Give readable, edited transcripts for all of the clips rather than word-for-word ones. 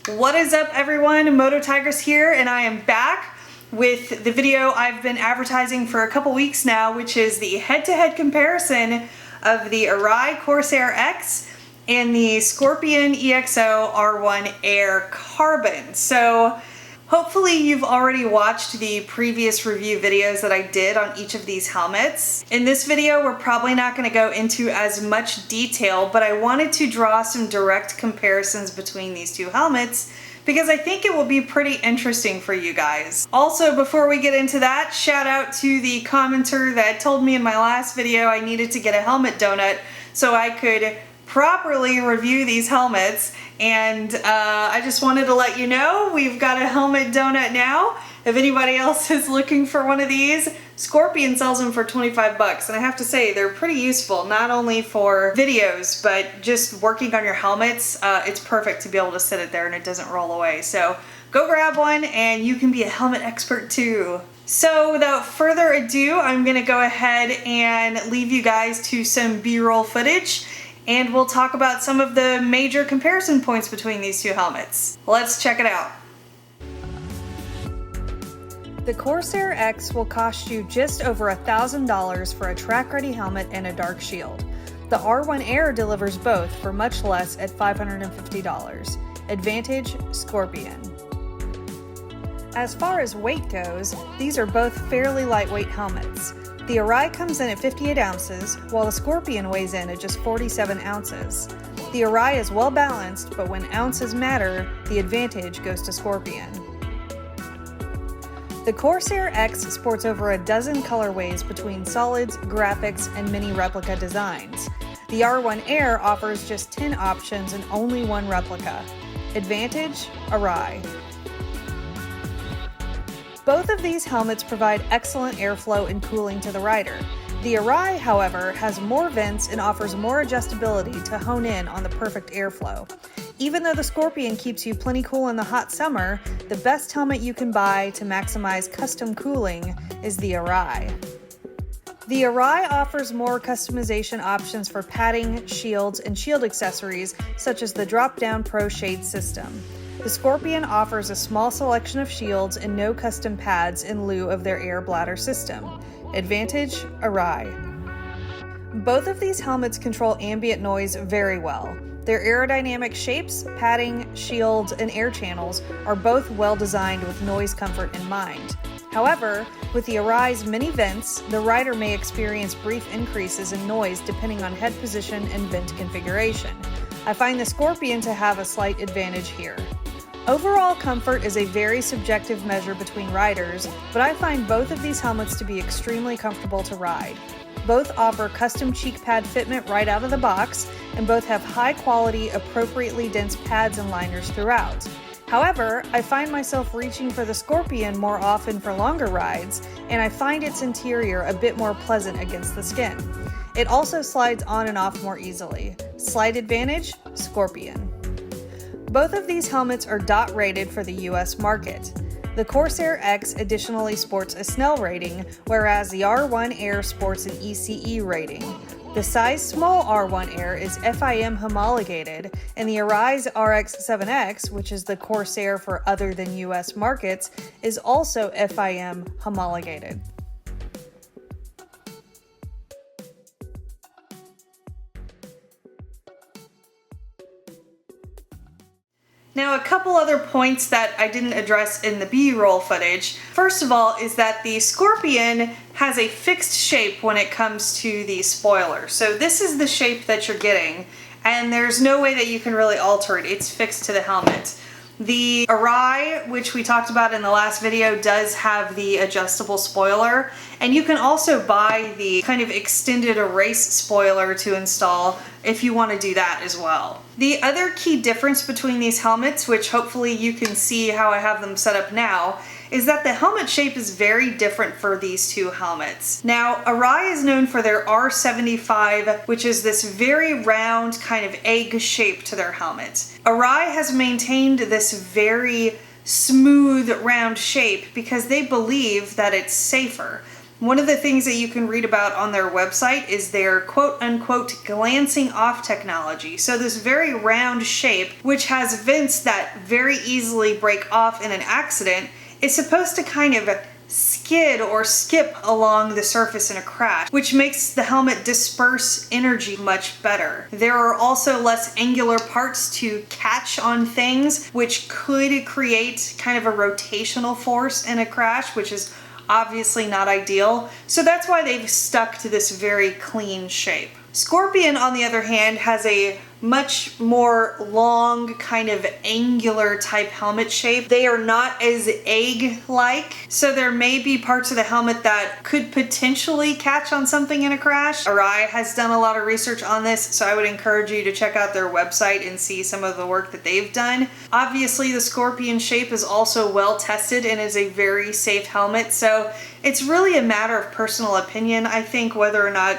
What is up, everyone? Moto Tigress here, and I am back with the video I've been advertising for a couple weeks now, which is the head-to-head comparison of the Arai Corsair X and the Scorpion EXO-R1 Air Carbon. So hopefully you've already watched the previous review videos that I did on each of these helmets. In this video, we're probably not going to go into as much detail, but I wanted to draw some direct comparisons between these two helmets because I think it will be pretty interesting for you guys. Also, before we get into that, shout out to the commenter that told me in my last video I needed to get a helmet donut so I could properly review these helmets, and I just wanted to let you know we've got a helmet donut now. If anybody else is looking for one of these, Scorpion sells them for 25 bucks, and I have to say they're pretty useful, not only for videos but just working on your helmets. It's perfect to be able to sit it there and it doesn't roll away. So go grab one and you can be a helmet expert too. So without further ado, I'm gonna go ahead and leave you guys to some B-roll footage, and we'll talk about some of the major comparison points between these two helmets. Let's check it out. The Corsair X will cost you just over $1,000 for a track-ready helmet and a dark shield. The R1 Air delivers both for much less at $550. Advantage: Scorpion. As far as weight goes, these are both fairly lightweight helmets. The Arai comes in at 58 ounces, while the Scorpion weighs in at just 47 ounces. The Arai is well balanced, but when ounces matter, the advantage goes to Scorpion. The Corsair X sports over a dozen colorways between solids, graphics, and mini replica designs. The R1 Air offers just 10 options and only one replica. Advantage: Arai. Both of these helmets provide excellent airflow and cooling to the rider. The Arai, however, has more vents and offers more adjustability to hone in on the perfect airflow. Even though the Scorpion keeps you plenty cool in the hot summer, the best helmet you can buy to maximize custom cooling is the Arai. The Arai offers more customization options for padding, shields, and shield accessories, such as the drop-down Pro Shade system. The Scorpion offers a small selection of shields and no custom pads in lieu of their air bladder system. Advantage: Arai. Both of these helmets control ambient noise very well. Their aerodynamic shapes, padding, shields, and air channels are both well designed with noise comfort in mind. However, with the Arai's many vents, the rider may experience brief increases in noise depending on head position and vent configuration. I find the Scorpion to have a slight advantage here. Overall comfort is a very subjective measure between riders, but I find both of these helmets to be extremely comfortable to ride. Both offer custom cheek pad fitment right out of the box, and both have high quality, appropriately dense pads and liners throughout. However, I find myself reaching for the Scorpion more often for longer rides, and I find its interior a bit more pleasant against the skin. It also slides on and off more easily. Slight advantage: Scorpion. Both of these helmets are DOT rated for the US market. The Corsair X additionally sports a Snell rating, whereas the R1 Air sports an ECE rating. The size small R1 Air is FIM homologated, and the Arai's RX-7X, which is the Corsair for other than US markets, is also FIM homologated. Now, a couple other points that I didn't address in the B-roll footage. First of all is that the Scorpion has a fixed shape when it comes to the spoiler. So this is the shape that you're getting, and there's no way that you can really alter it. It's fixed to the helmet. The Arai, which we talked about in the last video, does have the adjustable spoiler, and you can also buy the kind of extended erase spoiler to install if you want to do that as well. The other key difference between these helmets, which hopefully you can see how I have them set up now, is that the helmet shape is very different for these two helmets. Now, Arai is known for their R75, which is this very round kind of egg shape to their helmet. Arai has maintained this very smooth round shape because they believe that it's safer. One of the things that you can read about on their website is their quote-unquote glancing off technology. So this very round shape, which has vents that very easily break off in an accident, is supposed to kind of skid or skip along the surface in a crash, which makes the helmet disperse energy much better. There are also less angular parts to catch on things, which could create kind of a rotational force in a crash, which is obviously not ideal. So that's why they've stuck to this very clean shape. Scorpion, on the other hand, has a much more long, kind of angular type helmet shape. They are not as egg-like, so there may be parts of the helmet that could potentially catch on something in a crash. Arai has done a lot of research on this, so I would encourage you to check out their website and see some of the work that they've done. Obviously, the Scorpion shape is also well tested and is a very safe helmet, so it's really a matter of personal opinion, I think, whether or not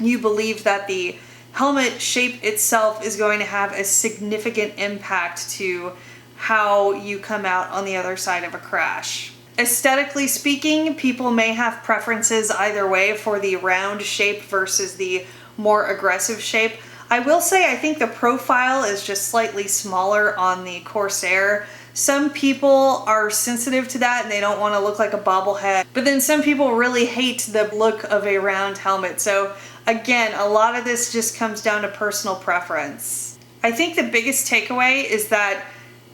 you believe that the helmet shape itself is going to have a significant impact to how you come out on the other side of a crash. Aesthetically speaking, people may have preferences either way for the round shape versus the more aggressive shape. I will say I think the profile is just slightly smaller on the Corsair. Some people are sensitive to that and they don't want to look like a bobblehead, but then some people really hate the look of a round helmet. So again, a lot of this just comes down to personal preference. I think the biggest takeaway is that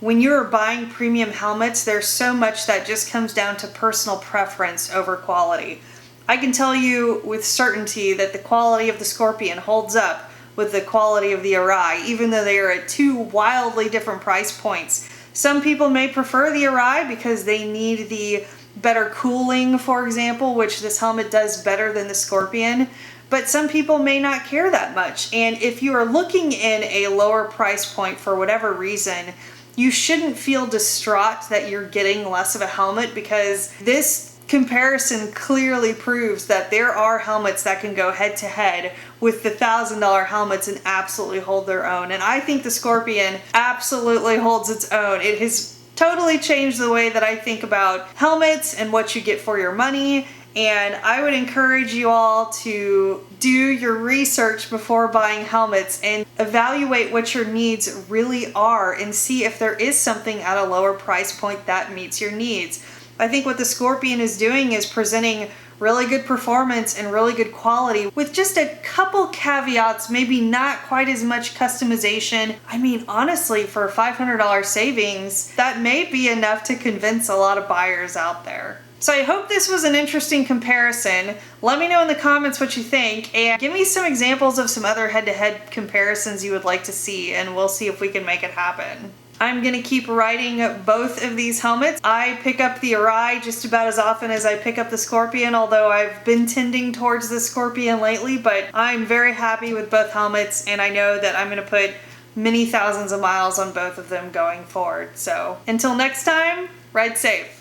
when you're buying premium helmets, there's so much that just comes down to personal preference over quality. I can tell you with certainty that the quality of the Scorpion holds up with the quality of the Arai, even though they are at two wildly different price points. Some people may prefer the Arai because they need the better cooling, for example, which this helmet does better than the Scorpion. But some people may not care that much. And if you are looking in a lower price point for whatever reason, you shouldn't feel distraught that you're getting less of a helmet, because this comparison clearly proves that there are helmets that can go head to head with the $1,000 helmets and absolutely hold their own. And I think the Scorpion absolutely holds its own. It has totally changed the way that I think about helmets and what you get for your money. And I would encourage you all to do your research before buying helmets and evaluate what your needs really are and see if there is something at a lower price point that meets your needs. I think what the Scorpion is doing is presenting really good performance and really good quality with just a couple caveats, maybe not quite as much customization. I mean, honestly, for a $500 savings, that may be enough to convince a lot of buyers out there. So I hope this was an interesting comparison. Let me know in the comments what you think, and give me some examples of some other head-to-head comparisons you would like to see, and we'll see if we can make it happen. I'm gonna keep riding both of these helmets. I pick up the Arai just about as often as I pick up the Scorpion, although I've been tending towards the Scorpion lately, but I'm very happy with both helmets, and I know that I'm gonna put many thousands of miles on both of them going forward. So until next time, ride safe.